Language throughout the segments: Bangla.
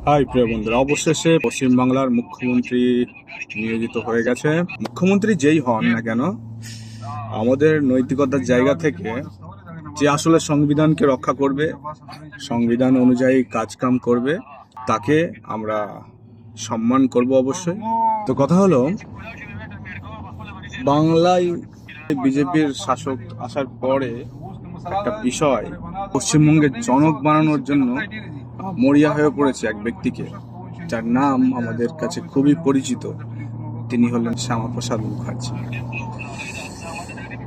হাই প্রিয় বন্ধুরা, অবশেষে পশ্চিমবাংলার মুখ্যমন্ত্রী নিয়োজিত হয়ে গেছে। মুখ্যমন্ত্রী যেই হন না কেন, আমাদের নৈতিকতার জায়গা থেকে যে আসলে সংবিধানকে রক্ষা করবে, সংবিধান অনুযায়ী কাজকাম করবে, তাকে আমরা সম্মান করব অবশ্যই। তো কথা হলো, বাংলায় বিজেপির শাসক আসার পরে একটা বিষয় পশ্চিমবঙ্গের জনক বানানোর জন্য মরিয়া হয়ে পড়েছে এক ব্যক্তিকে, যার নাম আমাদের কাছে খুবই পরিচিত। তিনি হলেন শ্যামাপ্রসাদ মুখার্জি।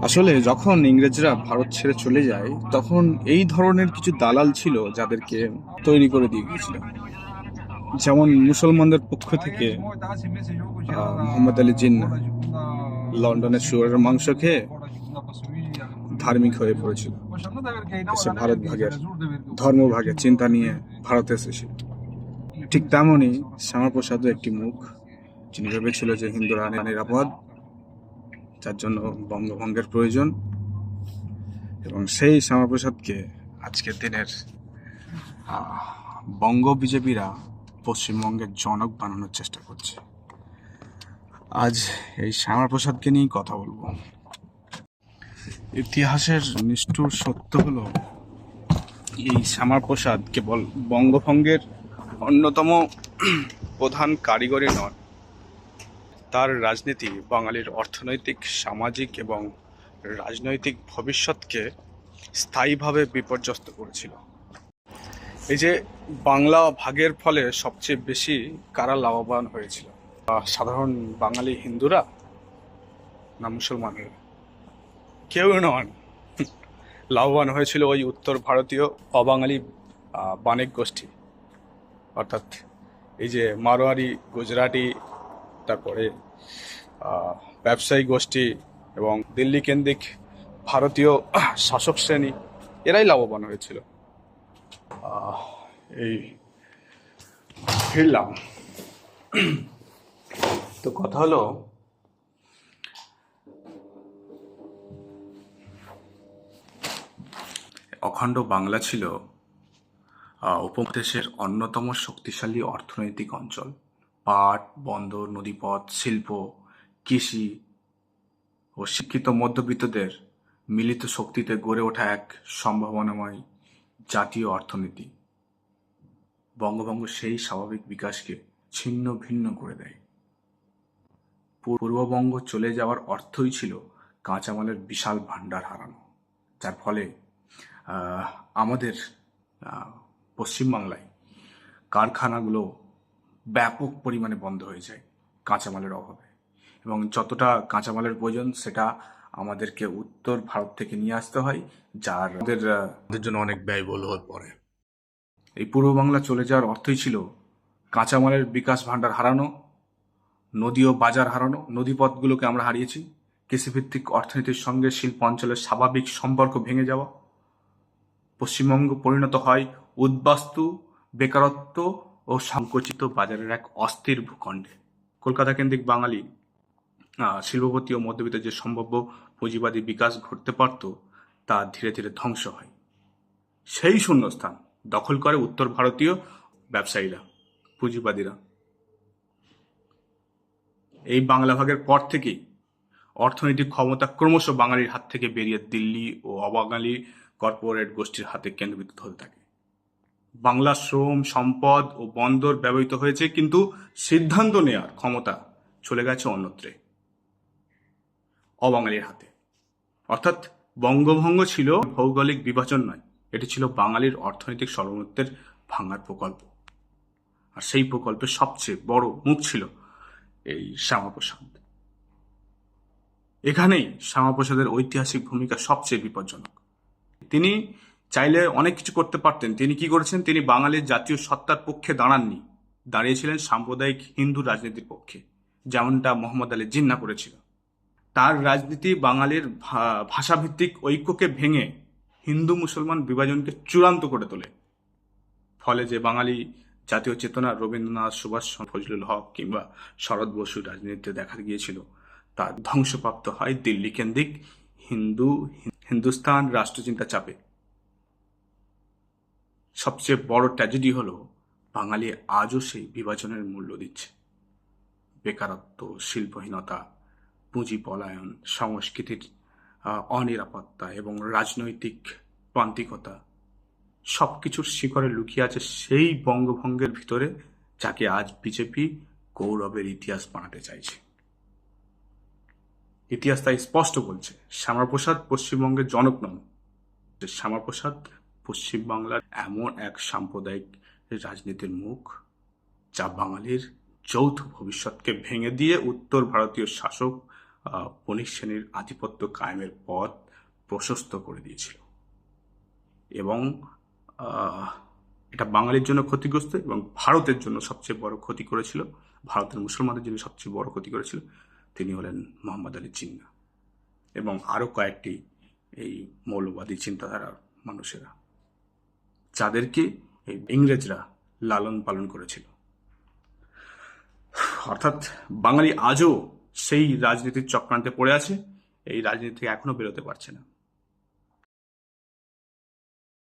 আসলে যখন ইংরেজরা ভারত ছেড়ে চলে যায়, তখন এই ধরনের কিছু দালাল ছিল যাদেরকে তৈরি করে দিয়ে গিয়েছিল। যেমন মুসলমানদের পক্ষ থেকে মোহাম্মদ আলী জিন্নাহ লন্ডনের শুয়োরের মাংস খেয়ে ধার্মিক হয়ে পড়েছিল, এসে ভারত ভাগের ধর্মভাগের চিন্তা নিয়ে ভারতে এসেছিল। ঠিক তেমনই শ্যামাপ্রসাদও একটি মুখ, যিনি ভেবেছিল যে হিন্দুরা নিরাপদ, যার জন্য বঙ্গভঙ্গের প্রয়োজন। এবং সেই শ্যামাপ্রসাদকে আজকের দিনের বঙ্গ বিজেপিরা পশ্চিমবঙ্গের জনক বানানোর চেষ্টা করছে। আজ এই শ্যামাপ্রসাদকে নিয়েই কথা বলবো। ইতিহাসের নিষ্ঠুর সত্য হলো, এই শ্যামাপ্রসাদ কেবল বঙ্গভঙ্গের অন্যতম প্রধান কারিগরি নন, তার রাজনীতি বাঙালির অর্থনৈতিক, সামাজিক এবং রাজনৈতিক ভবিষ্যৎকে স্থায়ীভাবে বিপর্যস্ত করেছিল। এই যে বাংলা ভাগের ফলে সবচেয়ে বেশি কারা লাভবান হয়েছিল? সাধারণ বাঙালি হিন্দুরা না মুসলমানেরা? কেউ নন। লাভবান হয়েছিল ওই উত্তর ভারতীয় অবাঙালি বাণিক গোষ্ঠী, অর্থাৎ এই যে মারোয়ারি, গুজরাটি, তারপরে ব্যবসায়ী গোষ্ঠী এবং দিল্লি কেন্দ্রিক ভারতীয় শাসক শ্রেণী, এরাই লাভবান হয়েছিল। এই ফিরলাম। তো কথা হলো, অখণ্ড বাংলা ছিল উপমহাদেশের অন্যতম শক্তিশালী অর্থনৈতিক অঞ্চল। পাট, বন্দর, নদীপথ, শিল্প, কৃষি ও শিক্ষিত মধ্যবিত্তদের মিলিত শক্তিতে গড়ে ওঠা এক সম্ভাবনাময় জাতীয় অর্থনীতি। বঙ্গভঙ্গ সেই স্বাভাবিক বিকাশকে ছিন্ন ভিন্ন করে দেয়। পূর্ববঙ্গ চলে যাওয়ার অর্থই ছিল কাঁচামালের বিশাল ভাণ্ডার হারানো, যার ফলে আমাদের পশ্চিমবাংলায় কারখানাগুলো ব্যাপক পরিমাণে বন্ধ হয়ে যায় কাঁচামালের অভাবে, এবং যতটা কাঁচামালের প্রয়োজন সেটা আমাদেরকে উত্তর ভারত থেকে নিয়ে আসতে হয়, যার আমাদের জন্য অনেক ব্যয়বহুল হয়ে পড়ে। এই পূর্ব বাংলা চলে যাওয়ার অর্থই ছিল কাঁচামালের বিকাশ ভাণ্ডার হারানো, নদী ও বাজার হারানো। নদীপথগুলোকে আমরা হারিয়েছি। কৃষিভিত্তিক অর্থনীতির সঙ্গে শিল্প অঞ্চলের স্বাভাবিক সম্পর্ক ভেঙে যাওয়া। পশ্চিমবঙ্গ পরিণত হয় উদ্বাস্তু, বেকারত্ব ও সংকুচিত বাজারের এক অস্থির ভূখণ্ডে। কলকাতা কেন্দ্রিক বাঙালি শিল্পপতি ও মধ্যবিত্ত যে সম্ভাব্য পুঁজিবাদী বিকাশ ঘটতে পারত, তা ধীরে ধীরে ধ্বংস হয়। সেই শূন্যস্থান দখল করে উত্তর ভারতীয় ব্যবসায়ীরা, পুঁজিবাদীরা। এই বাংলা ভাগের পর থেকেই অর্থনৈতিক ক্ষমতা ক্রমশ বাঙালির হাত থেকে বেরিয়ে দিল্লি ও অবাঙালি কর্পোরেট গোষ্ঠীর হাতে কেন্দ্রীভূত হতে থাকে। বাংলা শ্রম, সম্পদ ও বন্দর ব্যবহৃত হয়েছে, কিন্তু সিদ্ধান্ত নেওয়ার ক্ষমতা চলে গেছে অন্যত্রে, অবাঙালির হাতে। অর্থাৎ বঙ্গভঙ্গ ছিল ভৌগোলিক বিভাজন নয়, এটি ছিল বাঙালির অর্থনৈতিক সার্বভৌমত্বের ভাঙার প্রকল্প। আর সেই প্রকল্পের সবচেয়ে বড় মুখ ছিল এই শ্যামাপ্রসাদ। এখানেই শ্যামাপ্রসাদের ঐতিহাসিক ভূমিকা সবচেয়ে বিপজ্জনক। তিনি চাইলে অনেক কিছু করতে পারতেন। তিনি কি করেছেন? তিনি বাঙালির জাতীয় সত্তার পক্ষে দাঁড়াননি, দাঁড়িয়েছিলেন সাম্প্রদায়িক হিন্দু রাজনীতির পক্ষে, যেমনটা মোহাম্মদ আলী জিন্নাহ করেছিল। তার রাজনীতি বাঙালির ভাষাভিত্তিক ঐক্যকে ভেঙে হিন্দু মুসলমান বিভাজনকে চূড়ান্ত করে তোলে। ফলে যে বাঙালি জাতীয় চেতনা রবীন্দ্রনাথ, সুভাষ, ফজলুল হক কিংবা শরৎ বসুর রাজনীতিতে দেখা গিয়েছিল, তা ধ্বংসপ্রাপ্ত হয় দিল্লি কেন্দ্রিক হিন্দুস্তান রাষ্ট্রচিন্তা চাপে। সবচেয়ে বড় ট্র্যাজেডি হলো বাঙালি আজও সেই বিভাজনের মূল্য দিচ্ছে। বেকারত্ব, শিল্পহীনতা, পুঁজি পলায়ন, সংস্কৃতির অনিরাপত্তা এবং রাজনৈতিক প্রান্তিকতা সবকিছুর শিখরে লুকিয়ে আছে সেই বঙ্গভঙ্গের ভিতরে, যাকে আজ বিজেপি গৌরবের ইতিহাস বানাতে চাইছে। ইতিহাস তাই স্পষ্ট বলছে, শ্যামাপ্রসাদ পশ্চিমবঙ্গের জনক নন। শ্যামাপ্রসাদ পশ্চিমবাংলার এমন এক সাম্প্রদায়িক রাজনীতির মুখ, যা বাঙালির যৌথ ভবিষ্যৎকে ভেঙে দিয়ে উত্তর ভারতীয় শাসক বণিক শ্রেণীর আধিপত্য কায়েমের পথ প্রশস্ত করে দিয়েছিল। এবং এটা বাঙালির জন্য ক্ষতিগ্রস্ত এবং ভারতের জন্য সবচেয়ে বড় ক্ষতি করেছিল, ভারতের মুসলমানদের জন্য সবচেয়ে বড় ক্ষতি করেছিল। তিনি হলেন মোহাম্মদ আলী জিন্নাহ এবং আরও কয়েকটি এই মৌলবাদী চিন্তাধারার মানুষেরা, যাদেরকে এই ইংরেজরা লালন পালন করেছিল। অর্থাৎ বাঙালি আজও সেই রাজনীতির চক্রান্তে পড়ে আছে, এই রাজনীতি থেকে এখনো বেরোতে পারছে না।